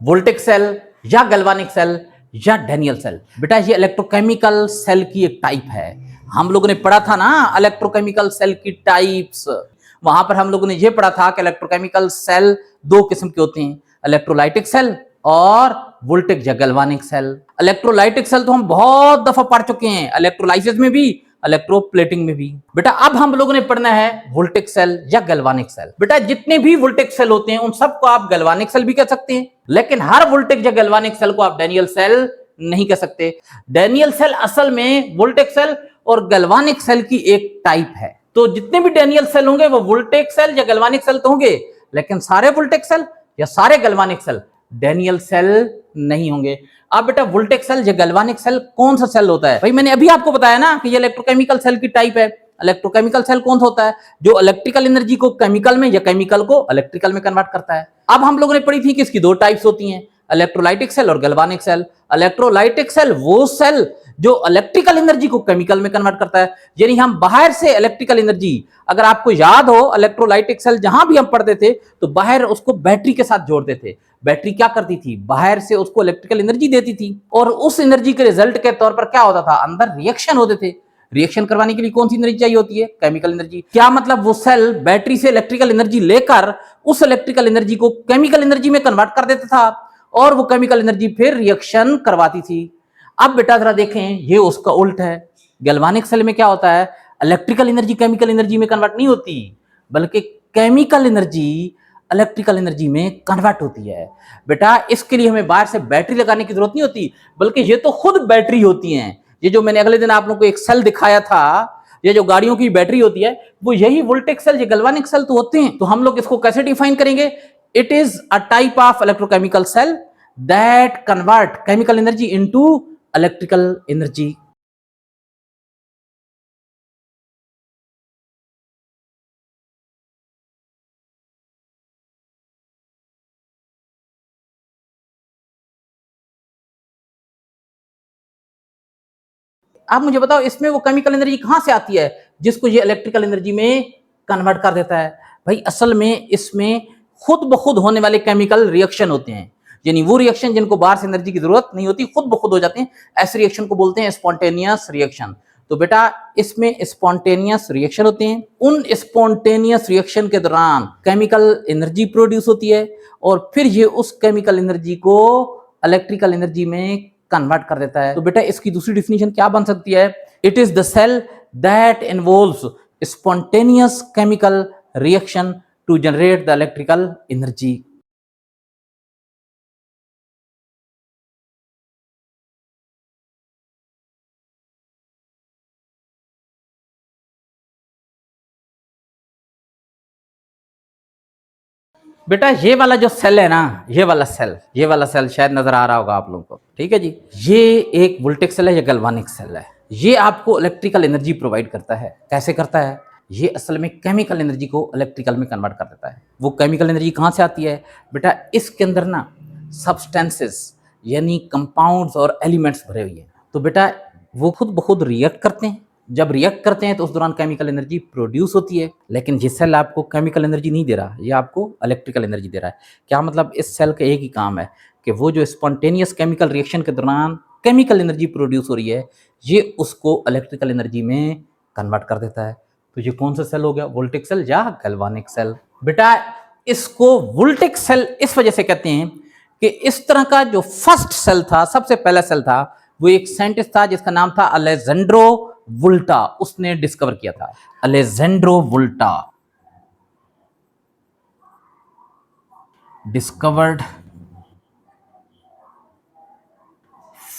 वोल्टेक cell या galvanic cell या Daniel cell. बेटा ये इलेक्ट्रोकेमिकल सेल की एक टाइप है। हम लोगों ने पढ़ा था ना इलेक्ट्रोकेमिकल सेल की टाइप्स। वहां पर हम लोगों ने ये पढ़ा था कि इलेक्ट्रोकेमिकल सेल दो किस्म के होते हैं, इलेक्ट्रोलाइटिक सेल और वोल्टेक या गैल्वानिक सेल। इलेक्ट्रोलाइटिक सेल तो हम बहुत दफा पढ़ चुके हैं, इलेक्ट्रोलाइसिस में भी, इलेक्ट्रोप्लेटिंग में भी। बेटा अब हम लोगों ने पढ़ना है वोल्टेक सेल या गैल्वानिक सेल। बेटा जितने भी वोल्टेक सेल होते हैं उन सबको आप गैल्वानिक सेल भी कह सकते हैं, लेकिन हर वोल्टेक या गैल्वानिक सेल को आप डैनियल सेल नहीं कह सकते। डैनियल सेल असल में वोल्टेक सेल और गैल्वानिक सेल की एक टाइप है। तो जितने भी डैनियल सेल होंगे वो वोल्टेक सेल या गैल्वानिक सेल तो होंगे, लेकिन सारे वोल्टेक सेल या सारे गैल्वानिक सेल डैनियल सेल नहीं होंगे। अब बेटा वोल्टेक सेल या गैल्वानिक सेल कौन सा सेल होता है? भाई मैंने अभी आपको बताया ना कि ये इलेक्ट्रोकेमिकल सेल की टाइप है। इलेक्ट्रोकेमिकल सेल कौन सा होता है? जो इलेक्ट्रिकल एनर्जी को केमिकल में या केमिकल को इलेक्ट्रिकल में कन्वर्ट करता है। अब हम लोगों ने पढ़ी थी कि इसकी दो टाइप्स होती हैं, इलेक्ट्रोलाइटिक सेल और गैल्वानिक सेल। इलेक्ट्रोलाइटिक सेल वो सेल जो इलेक्ट्रिकल एनर्जी को केमिकल में कन्वर्ट करता है, यानी हम बाहर से इलेक्ट्रिकल एनर्जी, अगर आपको याद हो इलेक्ट्रोलाइटिक सेल जहां भी हम पढ़ते थे तो बाहर उसको बैटरी के साथ जोड़ते थे। बैटरी क्या करती थी? बाहर से उसको इलेक्ट्रिकल एनर्जी देती थी और उस एनर्जी के रिजल्ट के तौर पर क्या होता था? अंदर रिएक्शन होते थे। रिएक्शन करवाने के लिए कौन सी एनर्जी चाहिए होती है? Chemical energy. क्या मतलब वो सेल बैटरी से इलेक्ट्रिकल एनर्जी लेकर उस इलेक्ट्रिकल एनर्जी को केमिकल एनर्जी में कन्वर्ट कर देता था और वो केमिकल एनर्जी फिर रिएक्शन करवाती थी। अब बेटा जरा देखें, ये उसका उल्ट है। गैल्वानिक सेल में क्या होता है? इलेक्ट्रिकल एनर्जी केमिकल एनर्जी में कन्वर्ट नहीं होती, बल्कि केमिकल एनर्जी इलेक्ट्रिकल एनर्जी में कन्वर्ट होती है। बेटा इसके लिए हमें बाहर से बैटरी लगाने की जरूरत नहीं होती, बल्कि ये तो खुद बैटरी होती हैं। ये जो मैंने अगले दिन आप लोगों को एक सेल दिखाया था, ये जो गाड़ियों की बैटरी होती है, वो यही वोल्टेक सेल या गैल्वानिक सेल तो होते हैं। तो हम लोग इसको कैसे डिफाइन करेंगे? It is a type of electrochemical cell that convert chemical energy into electrical energy. आप मुझे बताओ इसमें वो केमिकल एनर्जी कहां से आती है जिसको ये इलेक्ट्रिकल एनर्जी में कन्वर्ट कर देता है? भाई असल में इसमें खुद ब खुद होने वाले केमिकल रिएक्शन होते हैं, यानी वो रिएक्शन जिनको बाहर से एनर्जी की जरूरत नहीं होती, खुद ब खुद हो जाते हैं। ऐसे रिएक्शन को बोलते हैं स्पॉन्टेनियस रिएक्शन। तो बेटा इसमें स्पॉन्टेनियस रिएक्शन होते हैं। उन स्पॉन्टेनियस रिएक्शन के दौरान केमिकल एनर्जी प्रोड्यूस होती है और फिर ये उस केमिकल एनर्जी को इलेक्ट्रिकल एनर्जी में कन्वर्ट कर देता है। तो बेटा इसकी दूसरी डिफिनेशन क्या बन सकती है? It is the cell that involves spontaneous chemical reaction to generate the electrical energy. बेटा ये वाला जो सेल है ना, ये वाला सेल शायद नजर आ रहा होगा आप लोगों को, ठीक है जी। ये एक वोल्टेक सेल है, ये गैल्वानिक सेल है। ये आपको इलेक्ट्रिकल एनर्जी प्रोवाइड करता है। कैसे करता है? ये असल में केमिकल एनर्जी को इलेक्ट्रिकल में कन्वर्ट कर देता है। वो केमिकल एनर्जी कहाँ से आती है? बेटा इसके अंदर ना सब्सटेंसेस यानी कंपाउंड्स और एलिमेंट्स भरे हुए हैं। तो बेटा वो खुद ब खुद रिएक्ट करते हैं। जब रिएक्ट करते हैं तो उस दौरान केमिकल एनर्जी प्रोड्यूस होती है, लेकिन ये सेल आपको केमिकल एनर्जी नहीं दे रहा, ये आपको इलेक्ट्रिकल एनर्जी दे रहा है। क्या मतलब? इस सेल का एक ही काम है कि वो जो स्पॉन्टेनियस केमिकल रिएक्शन के दौरान केमिकल एनर्जी प्रोड्यूस हो रही है, ये उसको इलेक्ट्रिकल एनर्जी में कन्वर्ट कर देता है। तो ये कौन सा सेल हो गया? वोल्टेक सेल या गैल्वानिक सेल। बेटा इसको वोल्टेक सेल इस वजह से कहते हैं कि इस तरह का जो फर्स्ट सेल था, सबसे पहला सेल था, वो एक साइंटिस्ट था जिसका नाम था अलेजेंड्रो वोल्टा। उसने डिस्कवर किया था, Alejandro Volta discovered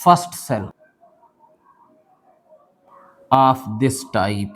first cell of this type.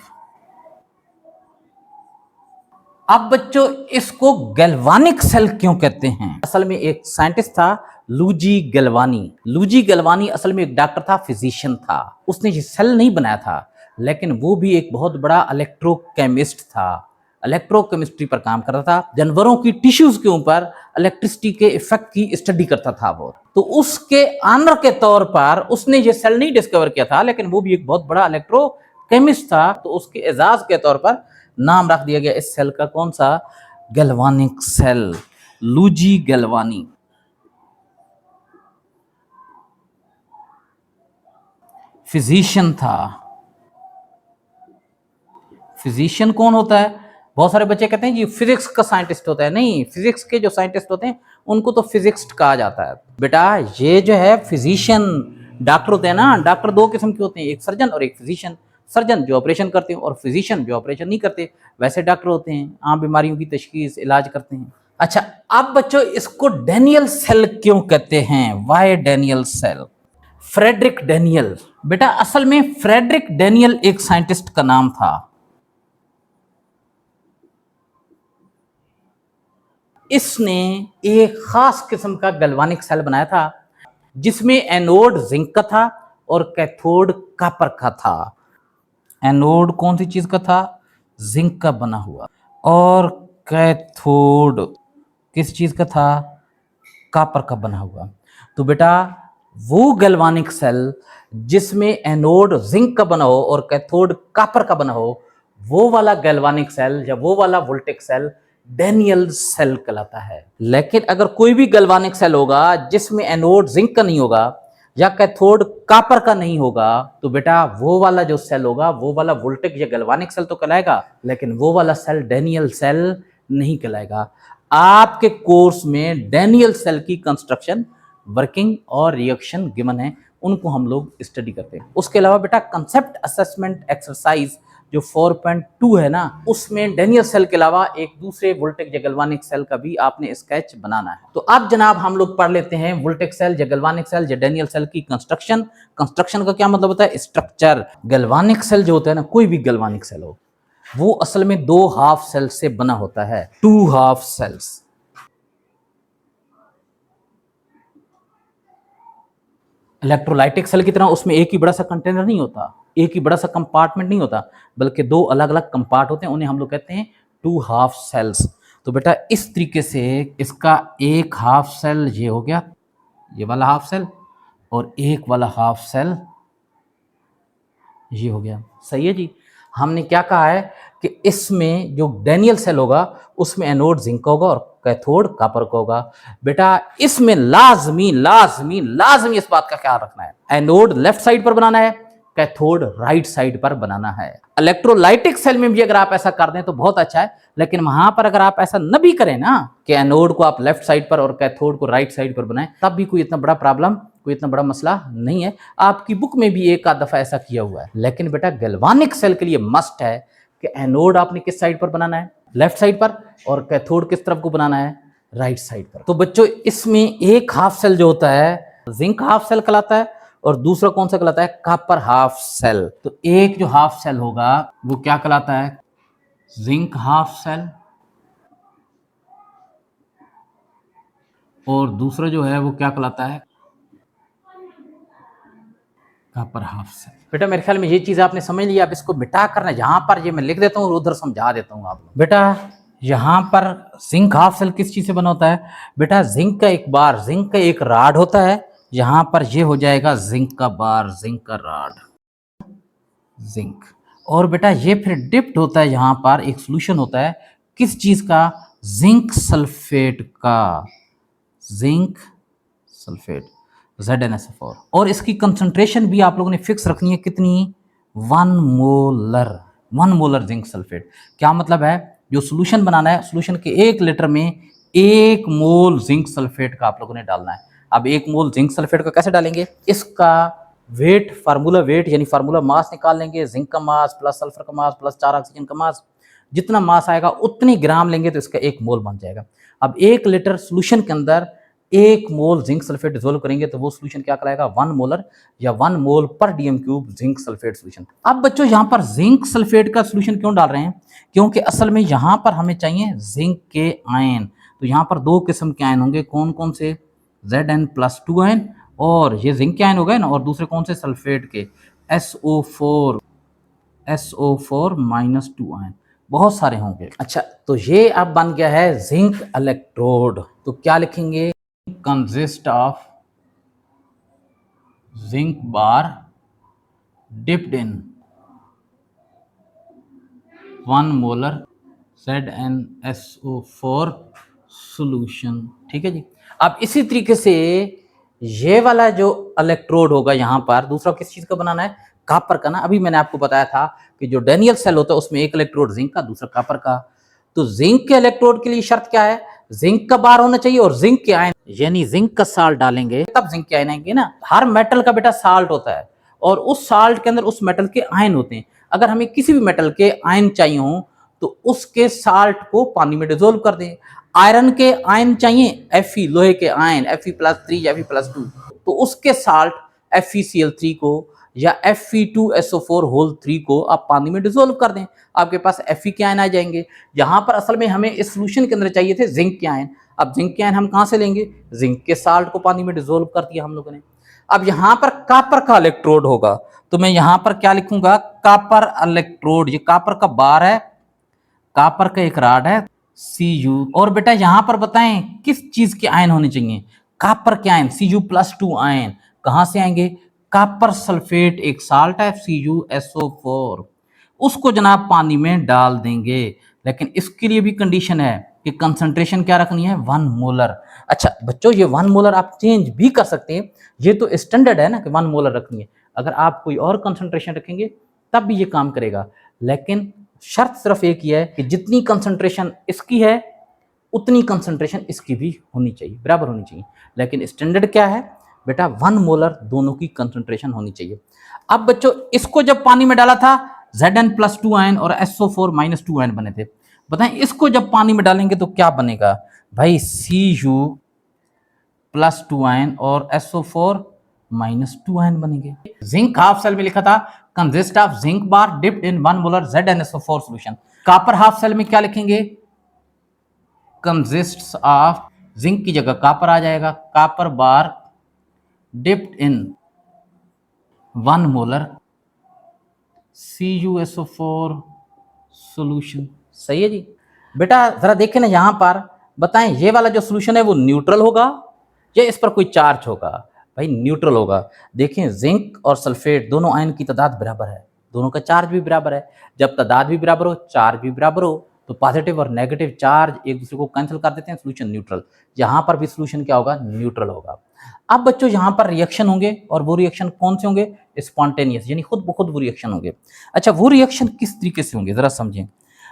अब बच्चों इसको गैल्वानिक सेल क्यों कहते हैं? असल में एक साइंटिस्ट था लूजी गैल्वानी। लूजी गैल्वानी असल में एक डॉक्टर था, फिजिशियन था। उसने ये सेल नहीं बनाया था, लेकिन वो भी एक बहुत बड़ा इलेक्ट्रोकेमिस्ट था। इलेक्ट्रोकेमिस्ट्री पर काम करता था। जानवरों की टिश्यूज के ऊपर इलेक्ट्रिसिटी के इफेक्ट की स्टडी करता था वो। तो उसके आनर के तौर पर उसने ये सेल नहीं डिस्कवर किया था, लेकिन वो भी एक बहुत बड़ा इलेक्ट्रोकेमिस्ट था। तो उसके एजाज के तौर पर नाम रख दिया गया इस सेल का, कौन सा? Galvanic cell, Luigi Galvani. Physician था। फिजिशियन कौन होता है? बहुत सारे बच्चे कहते हैं जी फिजिक्स का साइंटिस्ट होता है। नहीं, फिजिक्स के जो साइंटिस्ट होते हैं उनको तो फिजिक्स्ट कहा जाता है। बेटा ये जो है फिजिशियन, डॉक्टर होते हैं ना, डॉक्टर दो किस्म के होते हैं, एक सर्जन और एक फिजिशियन। सर्जन जो ऑपरेशन करते हैं और फिजिशियन जो ऑपरेशन नहीं करते, वैसे डॉक्टर होते हैं, आम बीमारियों की तशखीस इलाज करते हैं। अच्छा, अब बच्चों इसको डेनियल सेल क्यों कहते हैं? Why Daniell cell? Frederick Daniell. बेटा असल में फ्रेडरिक डेनियल एक साइंटिस्ट का नाम था। इसने एक खास किस्म का गैल्वानिक सेल बनाया था जिसमें एनोड जिंक का था और कैथोड कॉपर का था। एनोड कौन सी चीज का था? जिंक का बना हुआ। और कैथोड किस चीज का था? कॉपर का बना हुआ। तो बेटा वो गैल्वानिक सेल जिसमें एनोड जिंक का बना हो और कैथोड कॉपर का बना हो, वो वाला गैल्वानिक सेल या वो वाला वोल्टेक सेल डेनियल सेल कहलाता है। लेकिन अगर कोई भी गैल्वानिक सेल होगा जिसमें एनोड जिंक का नहीं होगा या कैथोड कॉपर का नहीं होगा, तो बेटा वो वाला जो सेल होगा वो वाला वोल्टेक या गैल्वानिक सेल तो कहलाएगा, लेकिन वो वाला सेल डेनियल सेल नहीं कहलाएगा। आपके कोर्स में डेनियल सेल की कंस्ट्रक्शन, वर्किंग और रिएक्शन गिवन है, उनको हम लोग स्टडी करते हैं। उसके अलावा बेटा कंसेप्ट असेसमेंट एक्सरसाइज जो 4.2 है ना, उसमें डेनियल सेल के अलावा एक दूसरे वोल्टेक या गैल्वानिक सेल का भी आपने स्केच बनाना है। तो अब जनाब हम लोग पढ़ लेते हैं वोल्टेक सेल या गैल्वानिक सेल या डेनियल सेल की कंस्ट्रक्शन। कंस्ट्रक्शन का क्या मतलब होता है? स्ट्रक्चर। गैल्वानिक सेल जो होता है ना, कोई भी गैल्वानिक सेल हो, वो असल में दो हाफ सेल से बना होता है, two half cells. Electrolytic cell की तरह उसमें एक ही बड़ा सा कंटेनर नहीं होता, एक ही बड़ा सा कंपार्टमेंट नहीं होता, बल्कि दो अलग अलग कंपार्ट होते हैं, उन्हें हम लोग कहते हैं टू हाफ सेल्स। तो बेटा इस तरीके से इसका एक हाफ सेल ये हो गया, ये वाला हाफ सेल, और एक वाला हाफ सेल ये हो गया। सही है जी। हमने क्या कहा है कि इसमें जो डेनियल सेल होगा उसमें एनोड जिंक का होगा और कैथोड कॉपर का होगा। बेटा इसमें लाजमी लाजमी लाजमी इस बात का ख्याल रखना है, एनोड लेफ्ट साइड पर बनाना है, कैथोड राइट साइड पर बनाना है। इलेक्ट्रोलाइटिक सेल में भी अगर आप ऐसा कर दें तो बहुत अच्छा है, लेकिन वहां पर अगर आप ऐसा न भी करें ना कि एनोड को आप लेफ्ट साइड पर और कैथोड को राइट साइड पर बनाएं, तब भी कोई इतना बड़ा प्रॉब्लम, कोई इतना बड़ा मसला नहीं है। आपकी बुक में भी एक आध दफा ऐसा किया हुआ है। लेकिन बेटा गैल्वानिक सेल के लिए मस्ट है कि एनोड आपने किस साइड पर बनाना है? लेफ्ट साइड पर, और कैथोड किस तरफ को बनाना है? राइट साइड पर। तो बच्चों इसमें एक हाफ सेल जो होता है जिंक हाफ सेल कहलाता है और दूसरा कौन सा कहलाता है? Copper half cell. तो एक जो हाफ सेल होगा वो क्या कहलाता है? जिंक हाफ सेल, और दूसरा जो है वो क्या कहलाता है? Copper half cell. बेटा मेरे ख्याल में ये चीज आपने समझ लिया। अब इसको मिटा करना, यहाँ पर ये मैं लिख देता हूँ और उधर समझा देता हूँ आप लोग। बेटा यहाँ पर जिंक हाफ सेल किस चीज से बना होता है? बेटा जिंक का एक बार, जिंक का एक राड होता है, यहाँ पर ये हो जाएगा जिंक का बार, जिंक का राड, जिंक। और बेटा ये फिर डिप्ट होता है, यहाँ पर एक सोल्यूशन होता है किस चीज का? जिंक सल्फेट का, जिंक सल्फेट, ZnSO4। और इसकी कंसंट्रेशन भी आप लोगों ने फिक्स रखनी है, कितनी? 1 मोलर, 1 मोलर जिंक सल्फेट। क्या मतलब है? जो सोल्यूशन बनाना है, सोल्यूशन के 1 लीटर में 1 मोल जिंक सल्फेट का आप लोगों ने डालना है। अब 1 मोल जिंक सल्फेट का कैसे डालेंगे? इसका वेट, फार्मूला वेट यानी फार्मूला मास निकाल लेंगे, जिंक का मास प्लस सल्फर का मास प्लस 4 ऑक्सीजन का मास, जितना मास आएगा उतनी ग्राम लेंगे तो इसका 1 मोल बन जाएगा। अब 1 लीटर सोल्यूशन के अंदर 1 मोल जिंक सल्फेट डिसोल्व करेंगे तो वो सोल्यूशन क्या कहलाएगा? 1 मोलर या 1 मोल पर DM cube zinc sulphate solution. अब बच्चों यहाँ पर जिंक सल्फेट का सोल्यूशन क्यों डाल रहे हैं? क्योंकि असल में यहाँ पर हमें चाहिए जिंक के आयन। तो यहाँ पर 2 किस्म के आयन होंगे, कौन कौन से? Zn+2 आयन, और ये जिंक के आयन हो गए ना, और दूसरे कौन से? सल्फेट के, SO4 -2 आयन, बहुत सारे होंगे। अच्छा, तो ये अब बन गया है जिंक इलेक्ट्रोड। तो क्या लिखेंगे? Consist of zinc bar dipped in 1 molar ZnSO4 solution. ठीक है जी। अब इसी तरीके से ये वाला जो इलेक्ट्रोड होगा यहाँ पर, दूसरा किस चीज का बनाना है, कॉपर का ना। अभी मैंने आपको बताया था कि जो डैनियल सेल होता है उसमें एक इलेक्ट्रोड जिंक का, दूसरा कॉपर का। तो जिंक के इलेक्ट्रोड के लिए शर्त क्या है, जिंक का बार होना चाहिए और जिंक के आयन, यानी जिंक का साल्ट डालेंगे तब जिंक के आयन आएंगे ना। हर मेटल का बेटा साल्ट होता है और उस साल्ट के अंदर उस मेटल के आयन होते हैं। अगर हमें किसी भी मेटल के आयन चाहिए हो तो उसके साल्ट को पानी में डिजोल्व कर दें। आयरन के आयन चाहिए, Fe लोहे के आयन Fe+3 या Fe+2, तो उसके साल्ट FeCl3 को या Fe2SO4 को आप पानी में डिजोल्व कर दें, आपके पास Fe के आयन आ जाएंगे। यहाँ पर असल में हमें इस सोल्यूशन के अंदर चाहिए थे जिंक के आयन। अब जिंक के आयन हम कहाँ से लेंगे, जिंक के साल्ट को पानी में डिजोल्व कर दिया हम लोगों ने। अब यहाँ पर कॉपर का इलेक्ट्रोड होगा तो मैं यहाँ पर क्या लिखूंगा, कॉपर इलेक्ट्रोड। ये कॉपर का बार है, कॉपर का एक रॉड है Cu। और बेटा यहाँ पर बताएं किस चीज के आयन होने चाहिए, कॉपर के आयन Cu+2 आयन कहां से आएंगे, कॉपर सल्फेट एक साल्ट है CuSO4, उसको जनाब पानी में डाल देंगे। लेकिन इसके लिए भी कंडीशन है कि कंसंट्रेशन क्या रखनी है, 1 मोलर। अच्छा बच्चों, ये 1 मोलर आप चेंज भी कर सकते हैं, ये तो स्टैंडर्ड है ना कि 1 मोलर रखनी है। अगर आप कोई और कंसंट्रेशन रखेंगे तब भी ये काम करेगा, लेकिन शर्त सिर्फ एक ही है कि जितनी कंसंट्रेशन इसकी है उतनी कंसंट्रेशन इसकी भी होनी चाहिए, बराबर होनी चाहिए। लेकिन स्टैंडर्ड क्या है बेटा, 1 मोलर दोनों की कंसंट्रेशन होनी चाहिए। अब बच्चों इसको जब पानी में डाला था Zn+2 आयन और SO4-2 आयन बने थे। बताएं इसको जब पानी में डालेंगे तो क्या बनेगा भाई, Cu+2 आयन और SO4-2 आयन बनेंगे। जिंक हाफ सेल में लिखा था consist of zinc bar dipped in 1 molar ZnSO4 solution. Copper half cell में क्या लिखेंगे, कंसिस्ट्स ऑफ, जिंक की जगह कॉपर आ जाएगा, copper bar dipped in 1 molar CuSO4 solution. सही है जी। बेटा जरा देखें ना यहाँ पर, बताएं ये वाला जो सॉल्यूशन है वो न्यूट्रल होगा या इस पर कोई चार्ज होगा, भाई न्यूट्रल होगा। देखें जिंक और सल्फेट दोनों आयन की तादाद बराबर है, दोनों का चार्ज भी बराबर है। जब तादाद भी बराबर हो, चार्ज भी बराबर हो, तो पॉजिटिव और नेगेटिव चार्ज एक दूसरे को कैंसिल कर देते हैं, सॉल्यूशन न्यूट्रल। यहाँ पर भी सॉल्यूशन क्या होगा, न्यूट्रल होगा। अब बच्चों यहाँ पर रिएक्शन होंगे और वो रिएक्शन कौन से होंगे, स्पॉन्टेनियस, यानी खुद ब खुद वो रिएक्शन होंगे। अच्छा वो रिएक्शन किस तरीके से होंगे जरा समझें।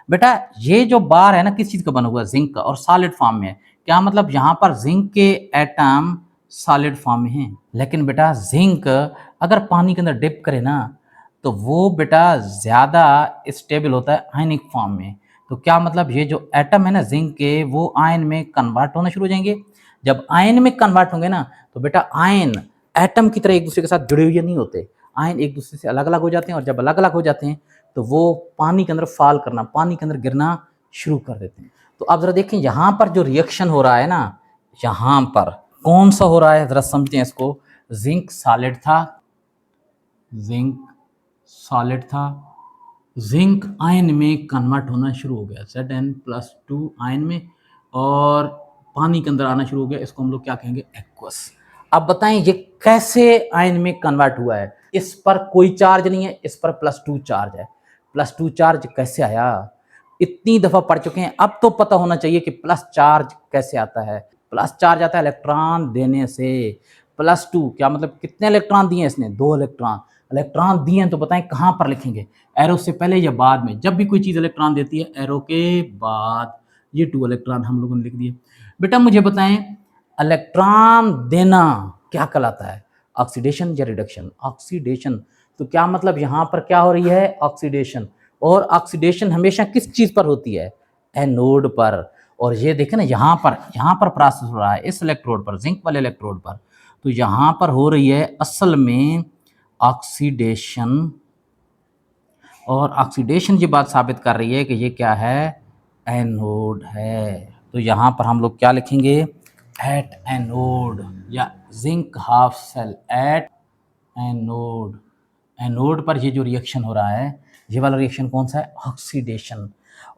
बेटा ये जो बार है ना किस चीज का बना हुआ है, जिंक का, और सॉलिड फॉर्म में है। क्या मतलब, यहाँ पर जिंक के एटम सॉलिड फॉर्म में हैं। लेकिन बेटा जिंक अगर पानी के अंदर डिप करे ना तो वो बेटा ज्यादा स्टेबल होता है आयनिक फॉर्म में। तो क्या मतलब, ये जो एटम है ना जिंक के, वो आयन में कन्वर्ट होना शुरू हो जाएंगे। जब आयन में कन्वर्ट होंगे ना तो बेटा आयन एटम की तरह एक दूसरे के साथ जुड़े हुए नहीं होते, आयन एक दूसरे से अलग अलग हो जाते हैं। और जब अलग अलग हो जाते हैं तो वो पानी के अंदर फॉल करना, पानी के अंदर गिरना शुरू कर देते हैं। तो आप जरा देखें यहाँ पर जो रिएक्शन हो रहा है ना, यहाँ पर कौन सा हो रहा है जरा समझें इसको। जिंक सॉलिड था, जिंक सॉलिड था, जिंक आयन में कन्वर्ट होना शुरू हो गया Zn+2 आयन में, और पानी के अंदर आना शुरू हो गया। इसको हम लोग क्या कहेंगे, एक्वस। अब बताएं ये कैसे आयन में कन्वर्ट हुआ है। इस पर कोई चार्ज नहीं है, इस पर +2 चार्ज है। +2 चार्ज कैसे आया, इतनी दफा पढ़ चुके हैं, अब तो पता होना चाहिए कि प्लस चार्ज कैसे आता है। प्लस चार्ज आता है इलेक्ट्रॉन देने से। +2 क्या मतलब, कितने इलेक्ट्रॉन दिए इसने, 2 इलेक्ट्रॉन। इलेक्ट्रॉन दिए हैं तो बताएं कहाँ पर लिखेंगे, एरो से पहले या बाद में। जब भी कोई चीज़ इलेक्ट्रॉन देती है एरो के बाद। ये 2 इलेक्ट्रॉन हम लोगों ने लिख दिए। बेटा मुझे बताएं इलेक्ट्रॉन देना क्या कहलाता है, ऑक्सीडेशन या रिडक्शन। ऑक्सीडेशन, तो क्या मतलब यहाँ पर क्या हो रही है, ऑक्सीडेशन। और ऑक्सीडेशन हमेशा किस चीज़ पर होती है, एनोड पर। और ये देखें ना यहाँ पर प्रोसेस हो रहा है इस इलेक्ट्रोड पर, जिंक वाले इलेक्ट्रोड पर। तो यहाँ पर हो रही है असल में ऑक्सीडेशन, और ऑक्सीडेशन ये बात साबित कर रही है कि ये क्या है, एनोड है। तो यहाँ पर हम लोग क्या लिखेंगे, एट एनोड, या zinc half cell at anode. Anode पर ये जो रिएक्शन हो रहा है, ये वाला रिएक्शन कौन सा है, ऑक्सीडेशन।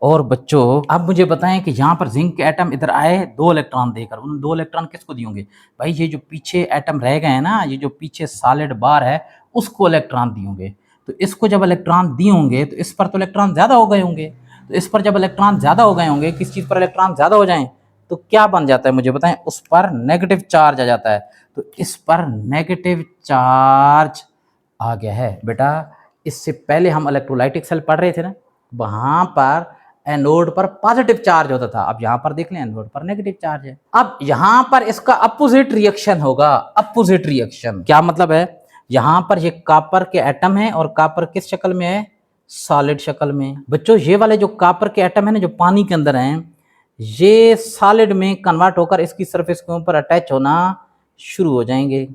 और बच्चों अब मुझे बताएं कि यहाँ पर जिंक के एटम इधर आए 2 इलेक्ट्रॉन देकर, उन 2 इलेक्ट्रॉन किसको दिए होंगे भाई, ये जो पीछे एटम रह गए हैं ना, ये जो पीछे सॉलिड बार है उसको इलेक्ट्रॉन दिए होंगे। तो इसको जब इलेक्ट्रॉन दिए होंगे तो इस पर तो इलेक्ट्रॉन ज़्यादा हो गए होंगे। तो इस पर जब इलेक्ट्रॉन ज़्यादा हो गए होंगे, किस चीज़ पर इलेक्ट्रॉन ज़्यादा हो जाएं, तो क्या बन जाता है मुझे बताएं, उस पर नेगेटिव चार्ज आ जाता है। तो इस पर नेगेटिव चार्ज आ गया है। बेटा इससे पहले हम इलेक्ट्रोलाइटिक सेल पढ़ रहे थे ना, वहां पर एनोड पर पॉजिटिव चार्ज होता था, अब यहां पर देख लें एनोड पर नेगेटिव चार्ज है। अब यहां पर इसका अपोजिट रिएक्शन होगा। अपोजिट रिएक्शन क्या मतलब है, यहां पर ये कॉपर के एटम है और कॉपर किस शक्ल में है, सॉलिड शक्ल में। बच्चों ये वाले जो कॉपर के एटम है ना, जो पानी के अंदर हैं, ये सॉलिड में कन्वर्ट होकर इसकी सरफेस के ऊपर अटैच होना शुरू हो जाएंगे।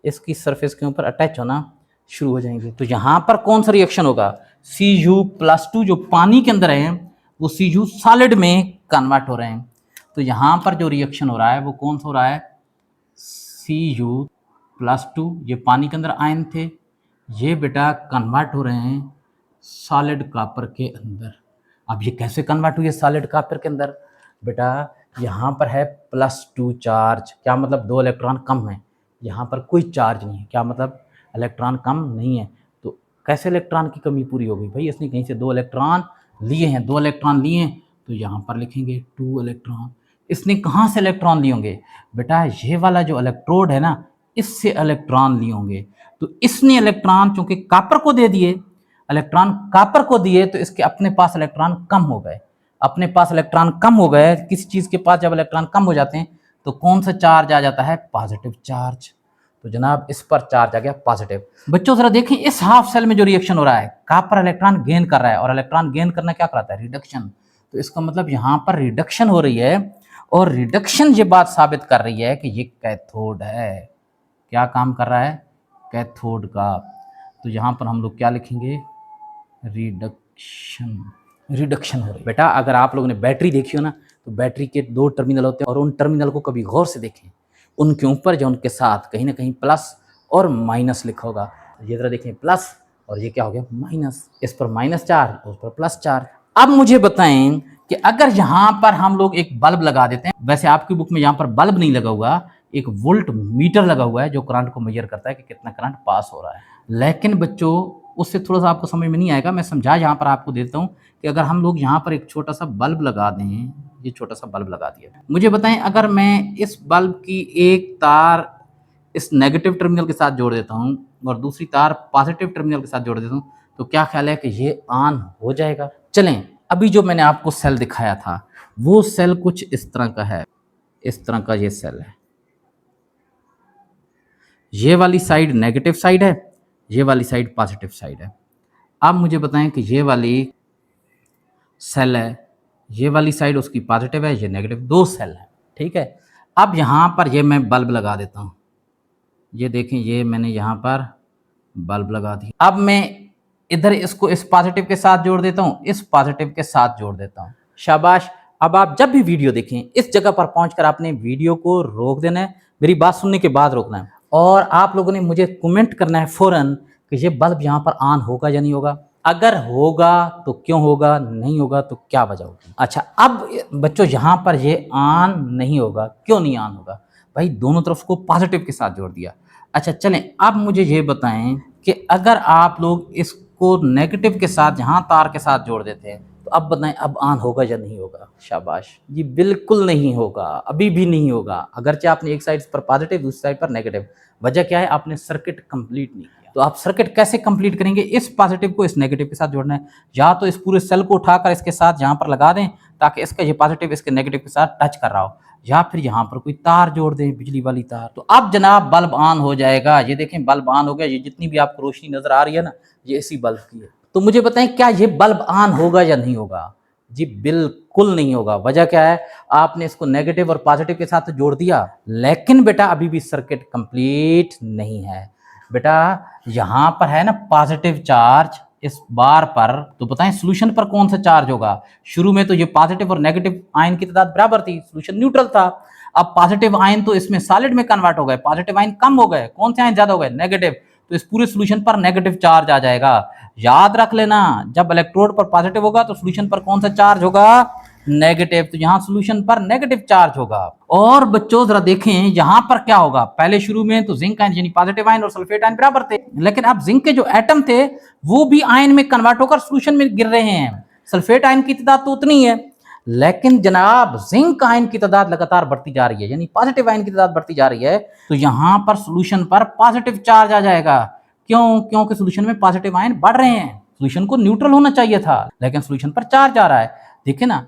इसकी सरफेस के ऊपर अटैच होना शुरू हो जाएंगे। तो यहां पर कौन सा रिएक्शन होगा, Cu+2 जो पानी के अंदर है वो Cu सॉलिड में कन्वर्ट हो रहे हैं। तो यहां पर जो रिएक्शन हो रहा है वो कौन सा हो रहा है, Cu+2, ये पानी के अंदर आयन थे, ये बेटा कन्वर्ट हो रहे हैं सॉलिड कॉपर के अंदर। अब ये कैसे कन्वर्ट हुए सॉलिड कॉपर के अंदर, बेटा यहाँ पर है +2 चार्ज, क्या मतलब 2 इलेक्ट्रॉन कम है, यहाँ पर कोई चार्ज नहीं है, क्या मतलब इलेक्ट्रॉन कम नहीं है। तो कैसे इलेक्ट्रॉन की कमी पूरी होगी भाई, इसने कहीं से 2 इलेक्ट्रॉन लिए हैं, 2 इलेक्ट्रॉन लिए हैं, तो यहाँ पर लिखेंगे 2 इलेक्ट्रॉन। इसने कहाँ से इलेक्ट्रॉन लिए होंगे, बेटा ये वाला जो इलेक्ट्रोड है ना, इससे इलेक्ट्रॉन लिए होंगे। तो इसने इलेक्ट्रॉन चूंकि कॉपर को दे दिए, इलेक्ट्रॉन कॉपर को दिए, तो इसके अपने पास इलेक्ट्रॉन कम हो गए। अपने पास इलेक्ट्रॉन कम हो गए, किसी चीज के पास जब इलेक्ट्रॉन कम हो जाते हैं तो कौन सा चार्ज आ जाता है, पॉजिटिव चार्ज। तो जनाब इस पर चार्ज आ गया पॉजिटिव। बच्चों जरा देखें इस हाफ सेल में जो रिएक्शन हो रहा है, कॉपर इलेक्ट्रॉन गेन कर रहा है, और इलेक्ट्रॉन गेन करना क्या कराता है, रिडक्शन। तो इसका मतलब यहाँ पर रिडक्शन हो रही है, और रिडक्शन ये बात साबित कर रही है कि ये कैथोड है। क्या काम कर रहा है, कैथोड का। तो यहाँ पर हम लोग क्या लिखेंगे, रिडक्शन। रिडक्शन हो रही है। बेटा अगर आप लोगों ने बैटरी देखी हो ना, तो बैटरी के 2 टर्मिनल होते हैं, और उन टर्मिनल को कभी गौर से देखें, उनके ऊपर जो उनके साथ कहीं ना कहीं प्लस और माइनस लिखा होगा। ये जरा देखें प्लस, और ये क्या हो गया माइनस, इस पर माइनस चार्ज, उस पर प्लस चार्ज। अब मुझे बताएं कि अगर यहाँ पर हम लोग एक बल्ब लगा देते हैं, वैसे आपकी बुक में यहाँ पर बल्ब नहीं लगा हुआ, एक वोल्ट मीटर लगा हुआ है जो करंट को मेजर करता है कि कितना करंट पास हो रहा है। लेकिन बच्चों उससे थोड़ा सा आपको समझ में नहीं आएगा, मैं समझा यहाँ पर आपको देता हूँ कि अगर हम लोग यहाँ पर एक छोटा सा बल्ब लगा दें, ये छोटा सा बल्ब लगा दिया, मुझे बताएं अगर मैं इस बल्ब की एक तार इस नेगेटिव टर्मिनल के साथ जोड़ देता हूँ और दूसरी तार पॉजिटिव टर्मिनल के साथ जोड़ देता हूँ, तो क्या ख्याल है कि ये ऑन हो जाएगा। चलें अभी जो मैंने आपको सेल दिखाया था वो सेल कुछ इस तरह का है, इस तरह का ये सेल है। ये वाली साइड नेगेटिव साइड है, ये वाली साइड पॉजिटिव साइड है। अब मुझे बताएं कि ये वाली सेल है, ये वाली साइड उसकी पॉजिटिव है, ये नेगेटिव, 2 सेल है, ठीक है। अब यहाँ पर ये मैं बल्ब लगा देता हूँ, ये देखें ये मैंने यहाँ पर बल्ब लगा दिया। अब मैं इधर इसको इस पॉजिटिव के साथ जोड़ देता हूँ, इस पॉजिटिव के साथ जोड़ देता हूँ, शाबाश। अब आप जब भी वीडियो देखें इस जगह पर पहुंचकर आपने वीडियो को रोक देना है, मेरी बात सुनने के बाद रोकना है, और आप लोगों ने मुझे कमेंट करना है फौरन कि ये बल्ब यहाँ पर ऑन होगा या नहीं होगा। अगर होगा तो क्यों होगा, नहीं होगा तो क्या वजह होगी। अच्छा अब बच्चों यहाँ पर ये ऑन नहीं होगा, क्यों नहीं ऑन होगा भाई, दोनों तरफ को पॉजिटिव के साथ जोड़ दिया। अच्छा चलें अब मुझे ये बताएं कि अगर आप लोग इसको नेगेटिव के साथ यहाँ तार के साथ जोड़ देते हैं, तो अब बताएं अब ऑन होगा या नहीं होगा। शाबाश जी, बिल्कुल नहीं होगा, अभी भी नहीं होगा। अगरचे आपने एक साइड पर पॉजिटिव दूसरी साइड पर नेगेटिव, वजह क्या है, आपने सर्किट कंप्लीट नहीं किया। तो आप सर्किट कैसे कंप्लीट करेंगे, इस पॉजिटिव को इस नेगेटिव के साथ जोड़ना है, या तो इस पूरे सेल को उठाकर इसके साथ यहाँ पर लगा दें ताकि इसका ये पॉजिटिव इसके नेगेटिव के साथ टच कर रहा हो, या फिर यहाँ पर कोई तार जोड़ दें, बिजली वाली तार। तो अब जनाब बल्ब ऑन हो जाएगा। ये देखें बल्ब ऑन हो गया, ये जितनी भी आपको रोशनी नजर आ रही है ना, ये इसी बल्ब की है। तो मुझे बताएं क्या ये बल्ब ऑन होगा या नहीं होगा। जी बिल्कुल नहीं होगा। वजह क्या है, आपने इसको नेगेटिव और पॉजिटिव के साथ जोड़ दिया, लेकिन बेटा अभी भी सर्किट कंप्लीट नहीं है। बेटा यहां पर है ना पॉजिटिव चार्ज इस बार पर, तो बताएं सोल्यूशन पर कौन सा चार्ज होगा। शुरू में तो ये पॉजिटिव और नेगेटिव आयन की तादाद बराबर थी, सोल्यूशन न्यूट्रल था। अब पॉजिटिव आयन तो इसमें सॉलिड में कन्वर्ट हो गए, पॉजिटिव आयन कम हो गए, कौन से आयन ज्यादा हो गए, नेगेटिव। तो इस पूरे सोल्यूशन पर नेगेटिव चार्ज आ जाएगा। याद रख लेना, जब इलेक्ट्रोड पर पॉजिटिव होगा तो सोल्यूशन पर कौन सा चार्ज होगा, नेगेटिव। तो यहाँ सोल्यूशन पर नेगेटिव चार्ज होगा। और बच्चों जरा देखें यहाँ पर क्या होगा, पहले शुरू में तो जिंक आयन यानी पॉजिटिव आयन और सल्फेट आयन बराबर थे, लेकिन अब जिंक के जो एटम थे वो भी आयन में कन्वर्ट होकर सोल्यूशन में गिर रहे हैं। सल्फेट आयन की तादाद तो उतनी है, लेकिन जनाब जिंक आयन की तादाद लगातार बढ़ती जा रही है, यानी पॉजिटिव आयन की तादाद बढ़ती जा रही है, तो यहां पर सोल्यूशन पर पॉजिटिव चार्ज आ जाएगा। क्यों? क्योंकि सोल्यूशन में पॉजिटिव आयन बढ़ रहे हैं। सोल्यूशन को न्यूट्रल होना चाहिए था, लेकिन सोल्यूशन पर चार्ज आ रहा है। देखिए ना,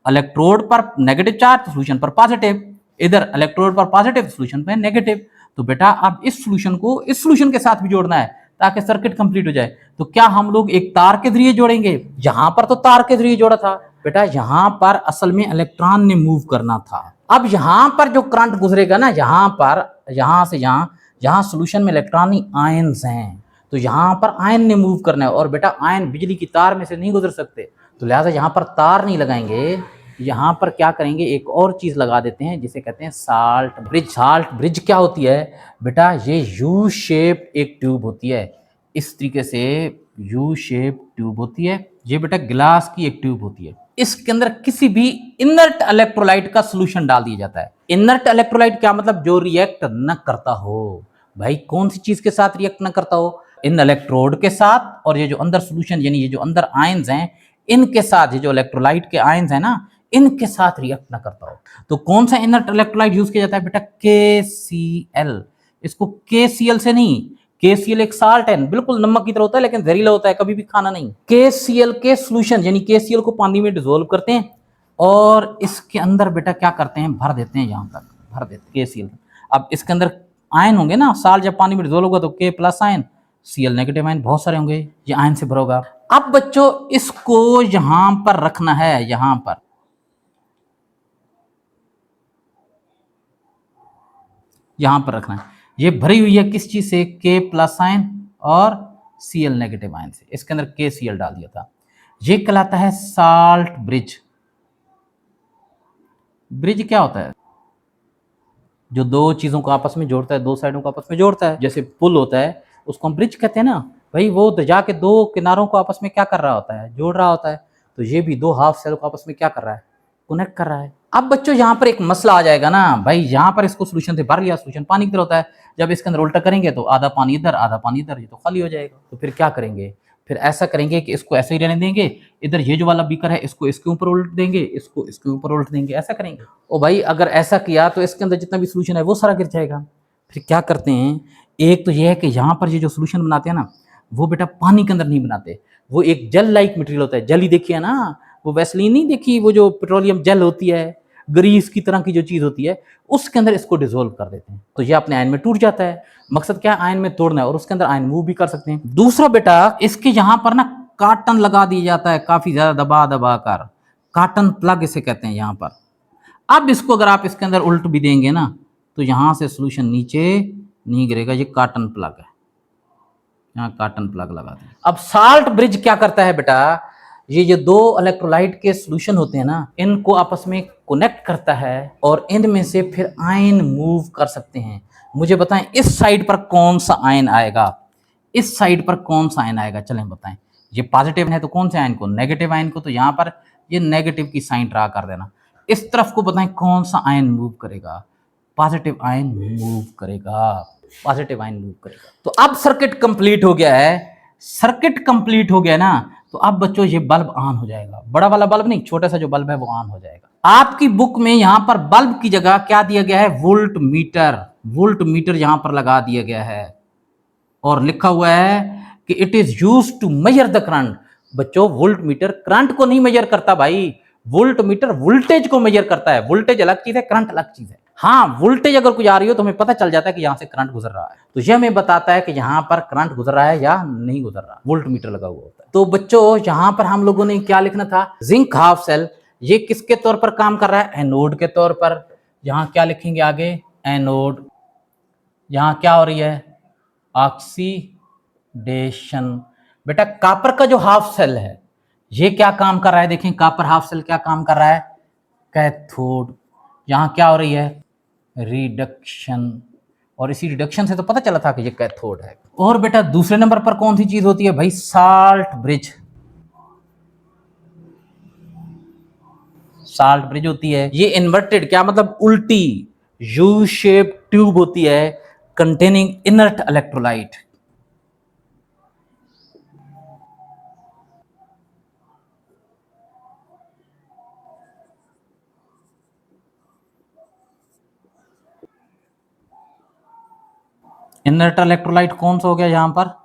इलेक्ट्रोड पर नेगेटिव चार्ज तो सोल्यूशन पर पॉजिटिव, इधर इलेक्ट्रोड पर पॉजिटिव सोल्यूशन पर नेगेटिव। तो बेटा अब इस सोल्यूशन को इस सोल्यूशन के साथ भी जोड़ना है ताकि सर्किट कंप्लीट हो जाए। तो क्या हम लोग एक तार के जरिए जोड़ेंगे? यहां पर तो तार के जरिए जोड़ा था बेटा, यहां पर असल में इलेक्ट्रॉन ने मूव करना था। अब यहां पर जो करंट गुजरेगा ना, यहां पर, यहां से यहां, यहां सोल्यूशन में इलेक्ट्रॉनिक आयंस हैं, तो यहां पर आयन ने मूव करना है। और बेटा आयन बिजली की तार में से नहीं गुजर सकते, तो लिहाजा यहां पर तार नहीं लगाएंगे, यहां पर क्या करेंगे, एक और चीज लगा देते हैं जिसे कहते हैं साल्ट ब्रिज। साल्ट ब्रिज क्या होती है बेटा? ये यू शेप एक ट्यूब होती है, इस तरीके से यू शेप ट्यूब होती है। ये बेटा गिलास की एक ट्यूब होती है, इसके अंदर किसी भी इनर्ट इलेक्ट्रोलाइट का सॉल्यूशन डाल दिया जाता है। इनर्ट इलेक्ट्रोलाइट क्या मतलब? जो रिएक्ट न करता हो। भाई कौन सी चीज के साथ रिएक्ट न करता हो? इन इलेक्ट्रोड के साथ, और ये जो अंदर सॉल्यूशन यानी ये जो अंदर आयंस हैं इनके साथ, ये जो इलेक्ट्रोलाइट के आयंस हैं ना, इनके साथ रिएक्ट ना करता हो। तो कौन सा इनर्ट इलेक्ट्रोलाइट यूज किया जाता है बेटा? KCl। इसको KCl से नहीं, KCl एक साल्ट है, बिल्कुल नमक की तरह होता है लेकिन जहरीला होता है, कभी भी खाना नहीं। KCl के सॉल्यूशन यानी KCl को पानी में डिसोल्व करते हैं और इसके अंदर बेटा क्या करते हैं, भर देते हैं, यहां तक भर देते हैं KCl। अब इसके अंदर आयन होंगे ना, साल्ट जब पानी में डिसोल्व होगा तो K plus ion, Cl negative ion बहुत सारे होंगे, ये आयन से भरा होगा। अब बच्चों इसको यहां पर रखना है, यहां पर यहां पर रखना है। ये भरी हुई है किस चीज से? K प्लस आयन और Cl नेगेटिव आयन से। इसके अंदर KCl डाल दिया था। ये कहलाता है साल्ट ब्रिज। ब्रिज क्या होता है? जो दो चीजों को आपस में जोड़ता है, दो साइडों को आपस में जोड़ता है, जैसे पुल होता है उसको हम ब्रिज कहते हैं ना। भाई वो तो जाके दो किनारों को आपस में क्या कर रहा होता है? जोड़ रहा होता है। तो ये भी दो हाफ सेल को आपस में क्या कर रहा है? कनेक्ट कर रहा है। अब बच्चों यहाँ पर एक मसला आ जाएगा ना भाई, यहाँ पर इसको सोल्यूशन से भर लिया, सोल्यूशन पानी की तरह होता है, जब इसके अंदर उल्टा करेंगे तो आधा पानी इधर आधा पानी इधर, ये तो खाली हो जाएगा। तो फिर क्या करेंगे? फिर ऐसा करेंगे कि इसको ऐसे ही रहने देंगे, इधर ये जो वाला बीकर है इसको इसके ऊपर उल्ट देंगे, इसको इसके ऊपर उल्ट देंगे, ऐसा करेंगे। ओ भाई अगर ऐसा किया तो इसके अंदर जितना भी सोल्यूशन है वो सारा गिर जाएगा। फिर क्या करते हैं, एक तो ये है कि यहाँ पर ये जो सोल्यूशन बनाते हैं ना, वो बेटा पानी के अंदर नहीं बनाते, वो एक जेल लाइक मटेरियल होता है। जेल ही देखिए ना, वो वैसलीन नहीं देखी, वो जो पेट्रोलियम जेल होती है, ग्रीस की तरह की जो चीज होती है, उसके अंदर इसको डिसोल्व कर देते हैं, तो ये अपने आयन में टूट जाता है। मकसद क्या है? आयन में तोड़ना है, और उसके अंदर आयन मूव भी कर सकते हैं। दूसरा बेटा इसके यहाँ पर ना काटन लगा दिया जाता है, काफी ज्यादा दबा दबा कर, काटन प्लग इसे कहते हैं यहाँ पर। अब इसको अगर आप इसके अंदर उल्ट भी देंगे ना, तो यहां से सोल्यूशन नीचे नहीं गिरेगा, ये काटन प्लग है, यहाँ काटन प्लग लगा दें। अब साल्ट ब्रिज क्या करता है बेटा? ये जो दो इलेक्ट्रोलाइट के सॉल्यूशन होते हैं ना, इनको आपस में कनेक्ट करता है और इनमें से फिर आयन मूव कर सकते हैं। मुझे बताएं इस साइड पर कौन सा आयन आएगा, इस साइड पर कौन सा आयन आएगा, चलें बताएं। ये पॉजिटिव है तो कौन से आयन को? नेगेटिव आयन को, तो यहाँ पर ये नेगेटिव की साइन ड्रा कर देना। इस तरफ को बताएं कौन सा आयन मूव करेगा? पॉजिटिव आयन मूव करेगा, पॉजिटिव आयन मूव करेगा। तो अब सर्किट कंप्लीट हो गया है, सर्किट कंप्लीट हो गया ना, तो अब बच्चों ये बल्ब ऑन हो जाएगा। बड़ा वाला बल्ब नहीं, छोटा सा जो बल्ब है वो ऑन हो जाएगा। आपकी बुक में यहां पर बल्ब की जगह क्या दिया गया है? Volt meter. वोल्ट मीटर यहां पर लगा दिया गया है और लिखा हुआ है कि it is use to measure the current. बच्चों वोल्ट मीटर करंट को नहीं मेजर करता भाई, वोल्ट मीटर वोल्टेज को मेजर करता है। वोल्टेज अलग चीज है, करंट अलग चीज है। हाँ वोल्टेज अगर कुछ आ रही हो तो हमें पता चल जाता है कि यहां से करंट गुजर रहा है, तो यह हमें बताता है कि यहां पर करंट गुजर रहा है या नहीं गुजर रहा, वोल्ट मीटर लगा हुआ होता है। तो बच्चों यहां पर हम लोगों ने क्या लिखना था? जिंक हाफ सेल, ये किसके तौर पर काम कर रहा है? एनोड के तौर पर। यहां क्या लिखेंगे आगे? एनोड। यहां क्या हो रही है? ऑक्सीडेशन। बेटा कॉपर का जो हाफ सेल है ये क्या काम कर रहा है? देखें कॉपर हाफ सेल क्या काम कर रहा है? कैथोड। यहां क्या हो रही है? रिडक्शन। और इसी रिडक्शन से तो पता चला था कि ये कैथोड है। और बेटा दूसरे नंबर पर कौन सी चीज होती है भाई? Salt bridge. साल्ट ब्रिज होती है, ये इन्वर्टेड क्या मतलब? उल्टी यू शेप ट्यूब होती है containing inert electrolyte. Inert electrolyte कौन सा हो गया यहाँ पर?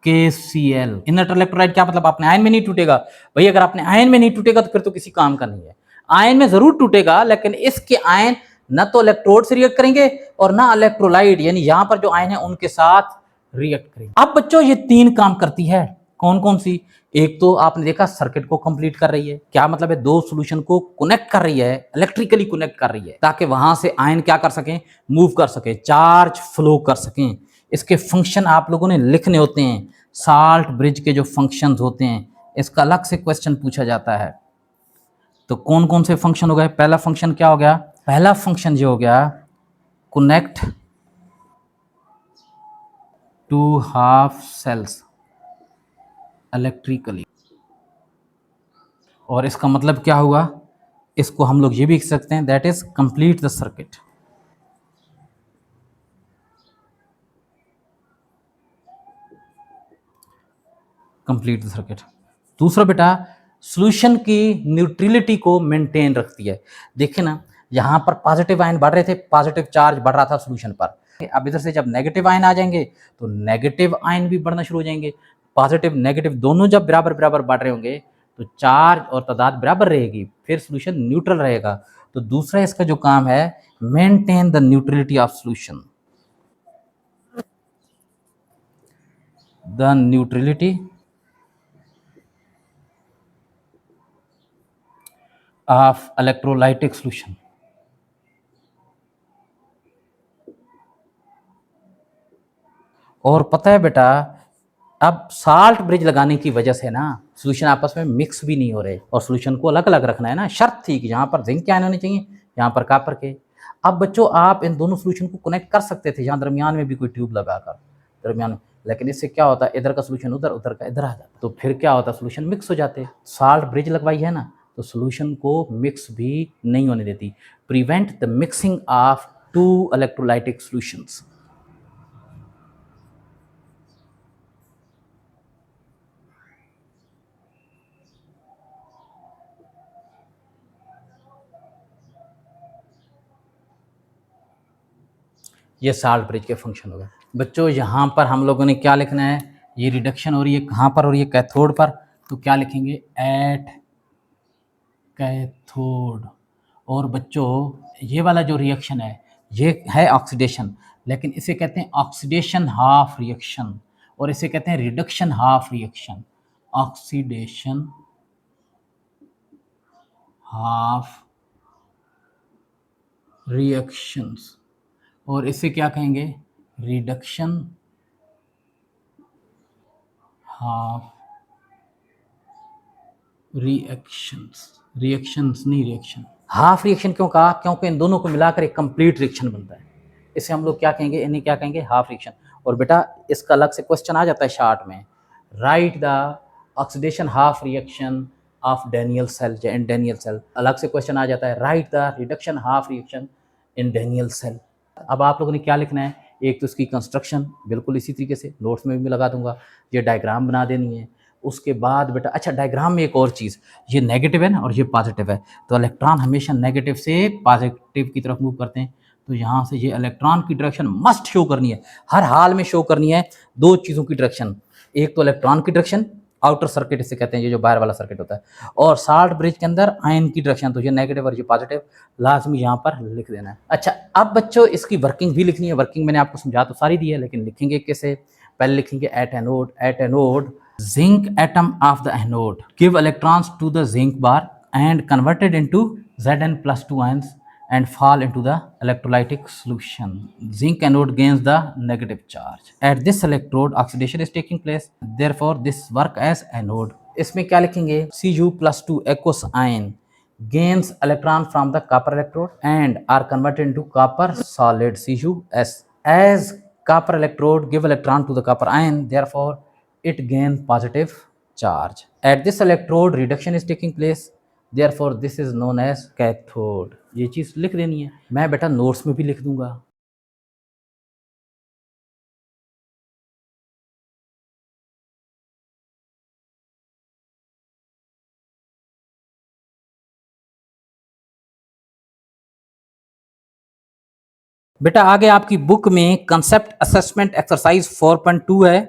KCl। इनर्ट इलेक्ट्रोलाइट क्या मतलब? अपने आयन में नहीं टूटेगा भाई। अगर अपने आयन में नहीं टूटेगा तो फिर तो किसी काम का नहीं है। आयन में जरूर टूटेगा, लेकिन इसके आयन न तो इलेक्ट्रोड से रिएक्ट करेंगे और ना इलेक्ट्रोलाइट यानी यहां पर जो आयन है उनके साथ रिएक्ट करेंगे। अब बच्चों ये तीन काम करती है, कौन कौन सी? एक तो आपने देखा सर्किट को कंप्लीट कर रही है। क्या मतलब है? दो सॉल्यूशन को कनेक्ट कर रही है, इलेक्ट्रिकली कनेक्ट कर रही है, ताकि वहां से आयन क्या कर सकें? मूव कर सके, चार्ज फ्लो कर सकें। इसके फंक्शन आप लोगों ने लिखने होते हैं। साल्ट ब्रिज के जो फंक्शंस होते हैं, इसका अलग से क्वेश्चन पूछा जाता है। तो कौन कौन से फंक्शन हो गए? पहला फंक्शन क्या हो गया? पहला फंक्शन जो हो गया, connect two half cells electrically. और इसका मतलब क्या हुआ? इसको हम लोग ये भी लिख सकते हैं, that is complete the circuit. Complete the circuit. दूसरा बेटा, सॉल्यूशन की न्यूट्रलिटी को मेंटेन रखती है। देखिए ना, यहाँ पर पॉजिटिव आयन बढ़ रहे थे, पॉजिटिव चार्ज बढ़ रहा था सॉल्यूशन पर। अब इधर से जब नेगेटिव आयन आ जाएंगे तो नेगेटिव आयन भी बढ़ना शुरू हो जाएंगे। पॉजिटिव नेगेटिव दोनों जब बराबर बराबर बढ़ रहे होंगे तो चार्ज और तादाद बराबर रहेगी, फिर सॉल्यूशन न्यूट्रल रहेगा। तो दूसरा इसका जो काम है, maintain the neutrality of solution. The neutrality of electrolytic solution. और पता है बेटा, अब साल्ट ब्रिज लगाने की वजह से ना सॉल्यूशन आपस में मिक्स भी नहीं हो रहे, और सॉल्यूशन को अलग अलग रखना है ना। शर्त थी कि यहाँ पर जिंक के आयन होने चाहिए, यहाँ पर कॉपर के। अब बच्चों आप इन दोनों सॉल्यूशन को कनेक्ट कर सकते थे यहाँ दरमियान में भी कोई ट्यूब लगाकर, दरमियान में। लेकिन इससे क्या होता है, इधर का सॉल्यूशन उधर, उधर का इधर आ जाता, तो फिर क्या होता, सॉल्यूशन मिक्स हो जाते। साल्ट ब्रिज लगवाई है ना, तो सॉल्यूशन को मिक्स भी नहीं होने देती। Prevent the mixing of two electrolytic solutions. ये साल्ट ब्रिज के फंक्शन हो गए। बच्चों यहाँ पर हम लोगों ने क्या लिखना है? ये रिडक्शन हो रही है कहाँ पर? और ये कैथोड पर। तो क्या लिखेंगे? At cathode. और बच्चों ये वाला जो रिएक्शन है ये है ऑक्सीडेशन, लेकिन इसे कहते हैं ऑक्सीडेशन हाफ रिएक्शन, और इसे कहते हैं reduction half reaction. Oxidation half reactions, और इसे क्या कहेंगे? Reduction half reactions. रिएक्शंस नहीं, रिएक्शन। हाफ रिएक्शन क्यों कहा? क्योंकि इन दोनों को मिलाकर एक कंप्लीट रिएक्शन बनता है। इसे हम लोग क्या कहेंगे? इन्हें क्या कहेंगे? Half reaction. और बेटा इसका अलग से क्वेश्चन आ जाता है शार्ट में, write the oxidation half reaction of Daniell cell या इन डैनियल सेल। अलग से क्वेश्चन आ जाता है, write the reduction half reaction in Daniell cell. अब आप लोगों ने क्या लिखना है? एक तो इसकी कंस्ट्रक्शन बिल्कुल इसी तरीके से नोट्स में भी लगा दूंगा, ये डायग्राम बना देनी है। उसके बाद बेटा, अच्छा डायग्राम में एक और चीज़, ये नेगेटिव है ना और ये पॉजिटिव है, तो इलेक्ट्रॉन हमेशा नेगेटिव से पॉजिटिव की तरफ मूव करते हैं। तो यहाँ से ये इलेक्ट्रॉन की डायरेक्शन मस्ट शो करनी है, हर हाल में शो करनी है। दो चीज़ों की डायरेक्शन, एक तो इलेक्ट्रॉन की डायरेक्शन, आउटर सर्किट इसे कहते हैं, ये जो बाहर वाला सर्किट होता है, और साल्ट ब्रिज के अंदर आयन की डायरेक्शन, तो ये नेगेटिव और ये पॉजिटिव लाजमी यहाँ पर लिख देना है। अच्छा अब बच्चों इसकी वर्किंग भी लिखनी है। वर्किंग मैंने आपको समझा तो सारी दी है, लेकिन लिखेंगे कैसे? पहले लिखेंगे at anode. At anode, zinc atom of the anode give electrons to the zinc bar and converted into Zn plus 2 ions and fall into the electrolytic solution. Zinc anode gains the negative charge. At this electrode, oxidation is taking place. Therefore, this work as anode. इसमें क्या लिखेंगे? Cu plus 2 aqueous ion gains electron from the copper electrode and are converted into copper solid CuS. As copper electrode give electron to the copper ion, therefore it gains positive charge. At this electrode reduction is taking place, therefore this is known as cathode. ये चीज़ लिख देनी है, मैं बेटा notes में भी लिख दूंगा। बेटा आगे आपकी बुक में कंसेप्ट असेसमेंट एक्सरसाइज 4.2 है,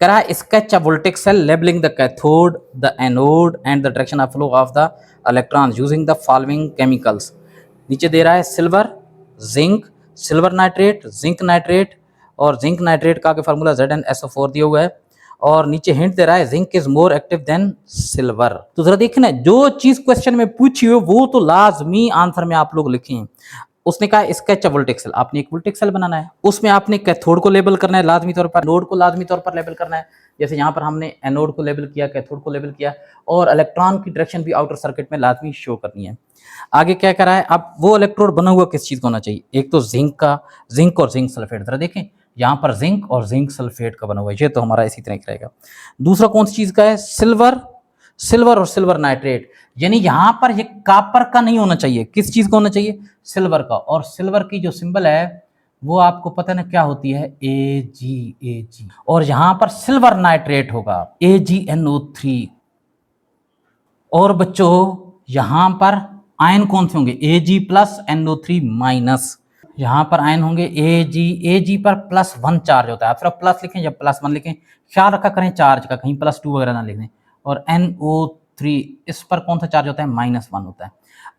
कह रहा है sketch a voltage cell labelling the cathode, the anode and the direction of flow of the electron using the following chemicals. नीचे दे रहा है silver, zinc, silver nitrate, zinc nitrate, और जिंक नाइट्रेट का फार्मूला ZnSO4 दिया हुआ है, और नीचे हिंट दे रहा है zinc is more active than silver. तो जरा देखिए ना, जो चीज क्वेश्चन में पूछी हो वो तो लाजमी आंसर में आप लोग लिखें। उसने कहा स्केच अ वोल्टेज सेल, आपने एक वोल्टेज सेल बनाना है, उसमें आपने कैथोड को लेबल करना है लाजमी तौर पर, नोड को लाजमी तौर पर लेबल करना है, जैसे यहाँ पर हमने एनोड को लेबल किया, कैथोड को लेबल किया, और इलेक्ट्रॉन की डायरेक्शन भी आउटर सर्किट में लाजमी शो करनी है। आगे क्या करा है, अब वो इलेक्ट्रोड बना हुआ किस चीज का होना चाहिए, एक तो जिंक का, जिंक और जिंक सल्फेट, जरा देखें यहाँ पर जिंक और जिंक सल्फेट का बना हुआ है, ये तो हमारा इसी तरह का रहेगा। दूसरा कौन सी चीज का है, सिल्वर, सिल्वर और सिल्वर नाइट्रेट, यानी यहां पर ये कॉपर का नहीं होना चाहिए, किस चीज का होना चाहिए, सिल्वर का। और सिल्वर की जो सिंबल है वो आपको पता ना क्या होती है, AgAg, और यहां पर सिल्वर नाइट्रेट होगा AgNO3। और बच्चों यहां पर आयन कौन से होंगे, Ag+NO3-। यहां पर आयन होंगे Ag पर +1 चार्ज होता है, आप सिर्फ प्लस लिखें या +1 लिखें, ख्याल रखा करें चार्ज का, कहीं +2 वगैरह ना लिखें। और NO3 इस पर कौन सा चार्ज होता है, -1 होता है।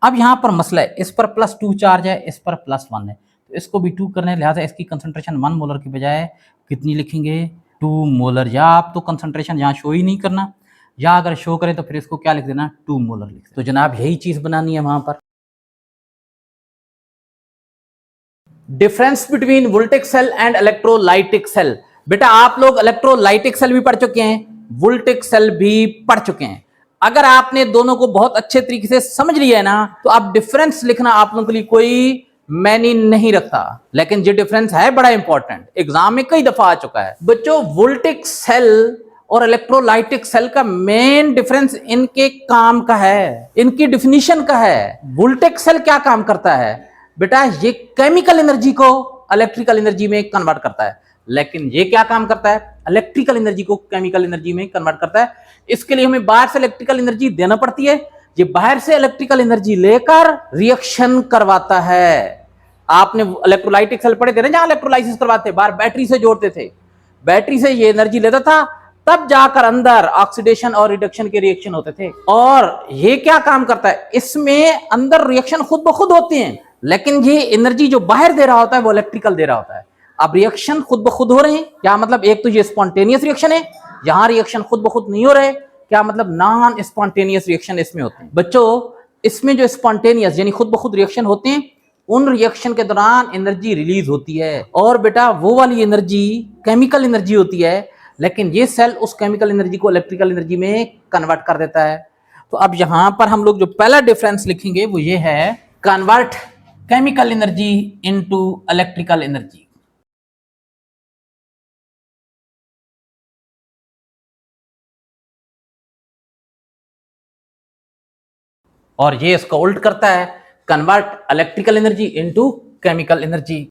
अब यहाँ पर मसला है, इस पर +2 चार्ज है, इस पर +1 है, तो इसको भी 2 करना है, लिहाजा इसकी कंसंट्रेशन 1 मोलर की बजाय कितनी लिखेंगे, 2 मोलर। या आप तो कंसंट्रेशन यहाँ शो ही नहीं करना, या अगर शो करें तो फिर इसको क्या लिख देना, 2 मोलर लिख। तो जनाब यही चीज बनानी है वहां पर। Difference between voltage cell and electrolytic cell, बेटा आप लोग इलेक्ट्रोलाइटिक सेल भी पढ़ चुके हैं, वोल्टेज सेल भी पढ़ चुके हैं। अगर आपने दोनों को बहुत अच्छे तरीके से समझ लिया है ना, तो आप डिफरेंस लिखना आप लोगों के लिए कोई मैनी नहीं रखता, लेकिन ये डिफरेंस है बड़ा इंपॉर्टेंट, एग्जाम में कई दफा आ चुका है। बच्चों वोल्टेज सेल और इलेक्ट्रोलाइटिक सेल का मेन डिफरेंस इनके काम का है, इनकी डिफिनीशन का है। वोल्टेज सेल क्या काम करता है बेटा, ये केमिकल एनर्जी को इलेक्ट्रिकल एनर्जी में कन्वर्ट करता है, लेकिन ये क्या काम करता है, इलेक्ट्रिकल एनर्जी को केमिकल एनर्जी में कन्वर्ट करता है। इसके लिए हमें बाहर से इलेक्ट्रिकल एनर्जी देना पड़ती है, ये बाहर से इलेक्ट्रिकल एनर्जी लेकर रिएक्शन करवाता है। आपने इलेक्ट्रोलाइटिक सेल पढ़े थे ना, जहां इलेक्ट्रोलाइसिस करवाते, बाहर बैटरी से जोड़ते थे, बैटरी से ये एनर्जी लेता था, तब जाकर अंदर ऑक्सीडेशन और रिडक्शन के रिएक्शन होते थे। और ये क्या काम करता है, इसमें अंदर रिएक्शन खुद ब खुद होते हैं, लेकिन ये एनर्जी जो बाहर दे रहा होता है वो इलेक्ट्रिकल दे रहा होता है। अब रिएक्शन खुद ब खुद हो रहे हैं, क्या मतलब, एक तो ये स्पॉन्टेनियस रिएक्शन है, यहां रिएक्शन खुद ब खुद नहीं हो रहे, क्या मतलब, नॉन स्पॉन्टेनियस रिएक्शन इसमें होते हैं। बच्चों इसमें जो स्पॉन्टेनियस यानी खुद ब खुद रिएक्शन होते हैं, उन रिएक्शन के दौरान एनर्जी रिलीज होती है, और बेटा वो वाली एनर्जी केमिकल एनर्जी होती है, लेकिन ये सेल उस केमिकल एनर्जी को इलेक्ट्रिकल एनर्जी में कन्वर्ट कर देता है। तो अब यहां पर हम लोग जो पहला डिफरेंस लिखेंगे वो ये है, convert chemical energy into electrical energy. और ये इसको उल्ट करता है, convert electrical energy into chemical energy.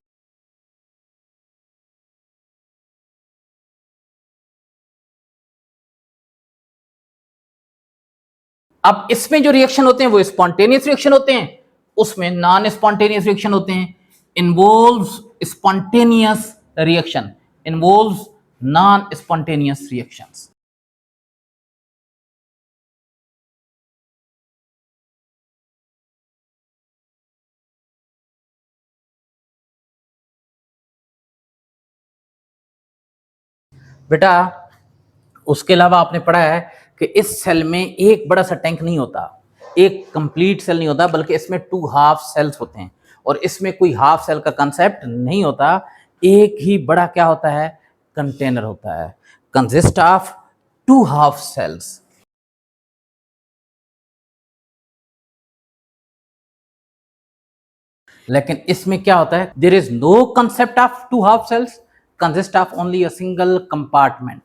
अब इसमें जो रिएक्शन होते हैं वो स्पॉन्टेनियस रिएक्शन होते हैं, उसमें नॉन स्पॉन्टेनियस रिएक्शन होते हैं। Involves spontaneous reaction, involves non spontaneous reactions. बेटा उसके अलावा आपने पढ़ा है कि इस सेल में एक बड़ा सा टैंक नहीं होता, एक कंप्लीट सेल नहीं होता, बल्कि इसमें 2 हाफ सेल्स होते हैं, और इसमें कोई हाफ सेल का कंसेप्ट नहीं होता, एक ही बड़ा क्या होता है, कंटेनर होता है, कंसिस्ट ऑफ 2 हाफ सेल्स। लेकिन इसमें क्या होता है, there is no concept of 2 half cells, consist of only a single compartment.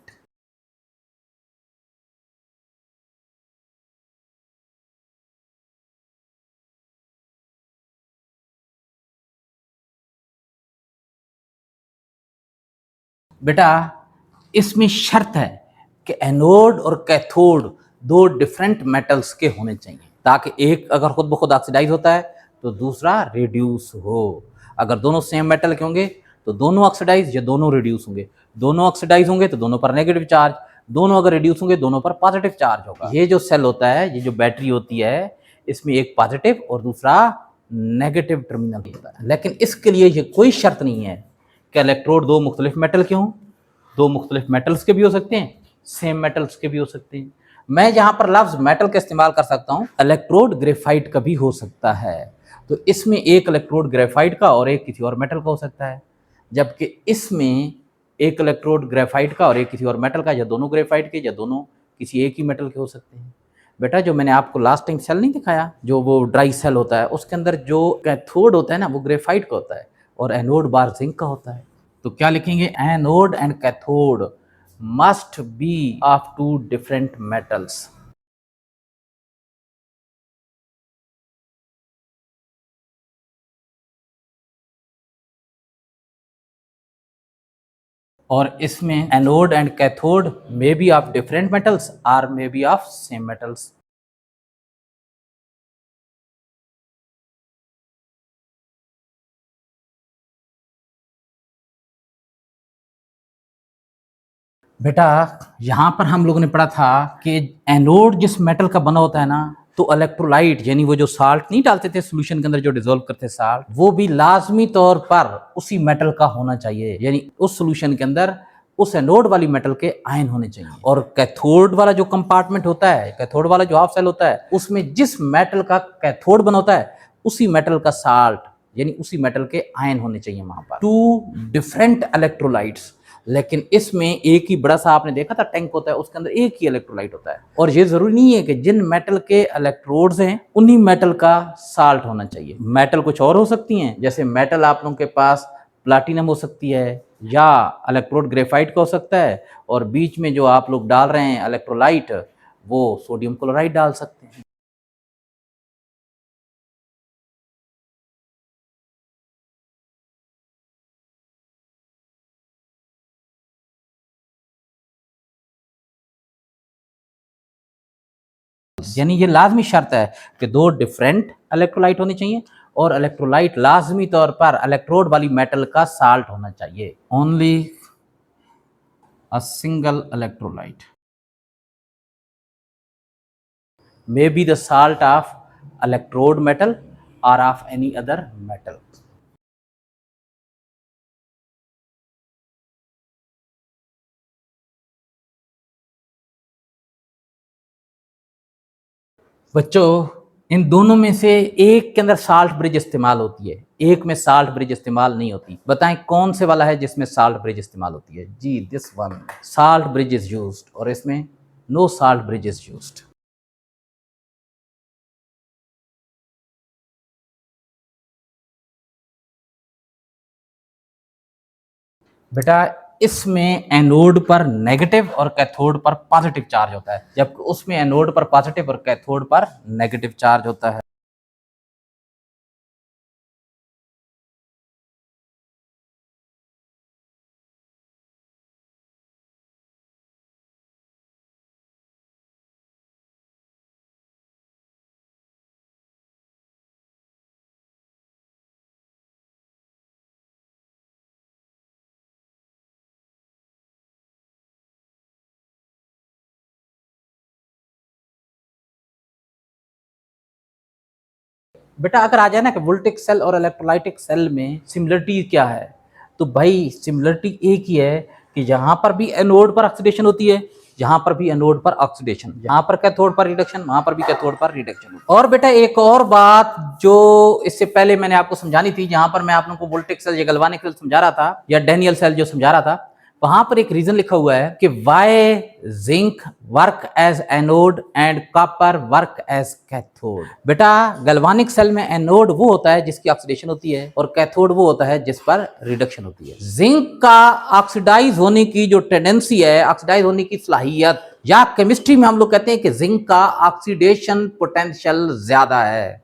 बेटा इसमें शर्त है कि एनोड और कैथोड 2 डिफरेंट मेटल्स के होने चाहिए, ताकि एक अगर खुद ब खुद ऑक्सीडाइज होता है तो दूसरा रिड्यूस हो। अगर दोनों सेम मेटल के होंगे तो दोनों ऑक्सीडाइज या दोनों रिड्यूस होंगे, दोनों ऑक्सीडाइज होंगे तो दोनों पर नेगेटिव चार्ज, दोनों अगर रिड्यूस होंगे दोनों पर पॉजिटिव चार्ज होगा। ये जो सेल होता है, ये जो बैटरी होती है, इसमें एक पॉजिटिव और दूसरा नेगेटिव टर्मिनल होता है। लेकिन इसके लिए ये कोई शर्त नहीं है कि इलेक्ट्रोड दो मुख्तलिफ मेटल के हों, दो मुख्तलिफ मेटल्स के भी हो सकते हैं, सेम मेटल्स के भी हो सकते हैं। मैं यहाँ पर लफ्ज मेटल का इस्तेमाल कर सकता हूँ, इलेक्ट्रोड ग्रेफाइट का भी हो सकता है। तो इसमें एक इलेक्ट्रोड ग्रेफाइट का और एक किसी और मेटल का हो सकता है, जबकि इसमें एक इलेक्ट्रोड ग्रेफाइट का और एक किसी और मेटल का, या दोनों ग्रेफाइट के या दोनों किसी एक ही मेटल के हो सकते हैं। बेटा जो मैंने आपको लास्ट टाइम सेल नहीं दिखाया, जो वो ड्राई सेल होता है, उसके अंदर जो कैथोड होता है ना, वो ग्रेफाइट का होता है और एनोड बार जिंक का होता है। तो क्या लिखेंगे, anode and cathode must be of two different metals. और इसमें anode and cathode may be of different metals or may be of same metals. बेटा यहाँ पर हम लोगों ने पढ़ा था कि एनोड जिस मेटल का बना होता है ना, तो इलेक्ट्रोलाइट यानी वो जो साल्ट नहीं डालते थे सोल्यूशन के अंदर, जो डिसॉल्व करते साल्ट, वो भी लाजमी तौर पर उसी मेटल का होना चाहिए, यानी उस सोल्यूशन के अंदर उस एनोड वाली मेटल के आयन होने चाहिए। और कैथोड वाला जो कंपार्टमेंट होता है, कैथोड वाला जो हाफ सेल होता है, उसमें जिस मेटल का कैथोड बना होता है उसी मेटल का साल्ट यानी उसी मेटल के आयन होने चाहिए वहां पर। टू डिफरेंट इलेक्ट्रोलाइट्स, लेकिन इसमें एक ही बड़ा सा आपने देखा था टैंक होता है, उसके अंदर एक ही इलेक्ट्रोलाइट होता है। और ये जरूरी नहीं है कि जिन मेटल के इलेक्ट्रोड्स हैं उन्हीं मेटल का साल्ट होना चाहिए। मेटल कुछ और हो सकती हैं, जैसे मेटल आप लोगों के पास प्लाटिनम हो सकती है, या इलेक्ट्रोड ग्रेफाइट का हो सकता है, और बीच में जो आप लोग डाल रहे हैं इलेक्ट्रोलाइट, वो सोडियम क्लोराइड डाल सकते हैं। यानी ये लाजमी शर्त है कि दो डिफरेंट इलेक्ट्रोलाइट होने चाहिए और इलेक्ट्रोलाइट लाजमी तौर पर इलेक्ट्रोड वाली मेटल का साल्ट होना चाहिए। Only a single electrolyte may be the salt of electrode metal or of any other metal. बच्चों इन दोनों में से एक के अंदर साल्ट ब्रिज इस्तेमाल होती है, एक में साल्ट ब्रिज इस्तेमाल नहीं होती। बताएं कौन से वाला है जिसमें साल्ट ब्रिज इस्तेमाल होती है? जी this one, salt bridge is used, और इसमें no salt bridge is used. बेटा इसमें एनोड पर नेगेटिव और कैथोड पर पॉजिटिव चार्ज होता है, जबकि उसमें एनोड पर पॉजिटिव और कैथोड पर नेगेटिव चार्ज होता है। बेटा अगर आ जाए ना कि वोल्टिक सेल और इलेक्ट्रोलाइटिक सेल में सिमिलरिटी क्या है, तो भाई सिमिलरिटी एक ही है कि यहाँ पर भी एनोड पर ऑक्सीडेशन होती है, यहाँ पर भी एनोड पर ऑक्सीडेशन, यहाँ पर कैथोड पर रिडक्शन, वहां पर भी कैथोड पर रिडक्शन। और बेटा एक और बात जो इससे पहले मैंने आपको समझानी थी, जहां पर मैं आप लोगों को वोल्टिक सेल या गैल्वानिक सेल समझा रहा था, या डैनियल सेल जो समझा रहा था, वहां पर एक रीजन लिखा हुआ है कि why zinc work as anode and copper work as cathode. बेटा गैल्वानिक सेल में एनोड वो होता है जिसकी ऑक्सीडेशन होती है, और कैथोड वो होता है जिस पर रिडक्शन होती है। जिंक का ऑक्सीडाइज होने की जो टेंडेंसी है, ऑक्सीडाइज होने की सलाहियत, या केमिस्ट्री में हम लोग कहते हैं कि जिंक का ऑक्सीडेशन पोटेंशियल ज्यादा है,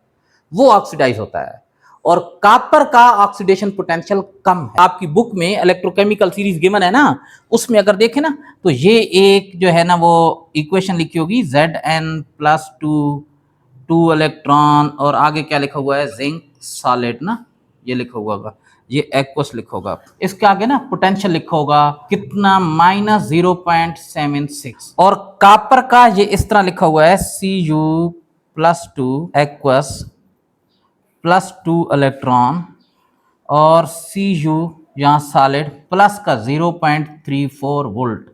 वो ऑक्सीडाइज होता है, और कॉपर का ऑक्सीडेशन पोटेंशियल कम है। आपकी बुक में इलेक्ट्रोकेमिकल सीरीज गिवन है ना, उसमें अगर देखें ना, तो ये एक जो है ना वो इक्वेशन लिखी होगी Zn+2 2 इलेक्ट्रॉन, और आगे क्या लिखा हुआ है, जिंक सॉलिड ना, ये लिखा हुआ होगा। ये एक्वस लिखोगा, इसके आगे ना पोटेंशियल लिखोगा कितना, -0.76। और कॉपर का ये इस तरह लिखा हुआ है Cu+2 एक्वस +2 इलेक्ट्रॉन, और Cu यहाँ सॉलिड प्लस का 0.34 वोल्ट,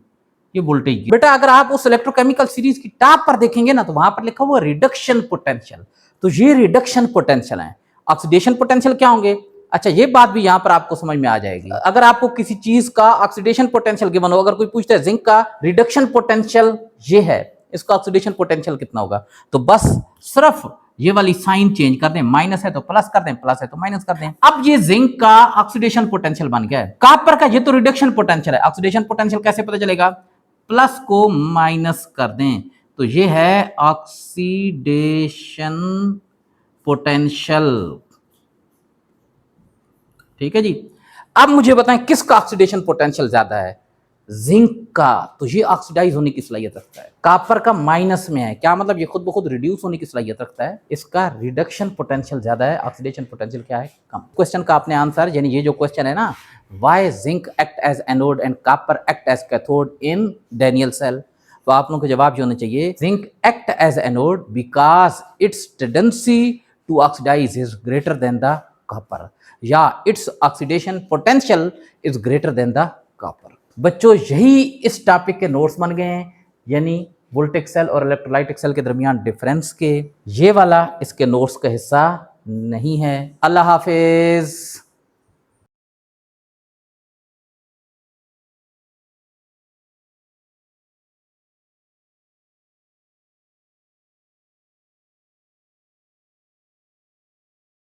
ये वोल्टेज। बेटा अगर आप उस इलेक्ट्रोकेमिकल सीरीज की टॉप पर देखेंगे ना तो वहां पर लिखा हुआ रिडक्शन पोटेंशियल, तो ये रिडक्शन पोटेंशियल है। ऑक्सीडेशन पोटेंशियल क्या होंगे? अच्छा, ये बात भी यहां पर आपको समझ में आ जाएगी। अगर आपको किसी चीज का ऑक्सीडेशन पोटेंशियल गिवन हो, अगर कोई पूछता है जिंक का रिडक्शन पोटेंशियल ये है, इसका ऑक्सीडेशन पोटेंशियल कितना होगा, तो बस सिर्फ ये वाली साइन चेंज कर दें, माइनस है तो प्लस कर दें, प्लस है तो माइनस कर दें। अब ये जिंक का ऑक्सीडेशन पोटेंशियल बन गया है। कॉपर का ये तो रिडक्शन पोटेंशियल है, ऑक्सीडेशन पोटेंशियल कैसे पता चलेगा? प्लस को माइनस कर दें, तो ये है ऑक्सीडेशन पोटेंशियल। ठीक है जी। अब मुझे बताएं किसका ऑक्सीडेशन पोटेंशियल ज्यादा है? जिंक का, तो ये ऑक्सीडाइज होने की सलाहियत रखता है। कॉपर का माइनस में है, क्या मतलब? ये खुद ब खुद रिड्यूस होने की सलाहियत रखता है, इसका रिडक्शन पोटेंशियल ज्यादा है, ऑक्सीडेशन पोटेंशियल क्या है? कम। क्वेश्चन का आपने आंसर, यानी ये जो क्वेश्चन है ना, why zinc act as anode and copper act as cathode in Daniell cell, तो आप लोगों के जवाब जो होने चाहिए, zinc act as anode because its tendency to oxidize is greater than the copper, या its oxidation potential is greater than the copper. बच्चों यही इस टॉपिक के नोट्स बन गए हैं, यानी वोल्टेक सेल और इलेक्ट्रोलाइटिक सेल के दरमियान डिफरेंस के। ये वाला इसके नोट्स का हिस्सा नहीं है। अल्लाह हाफिज।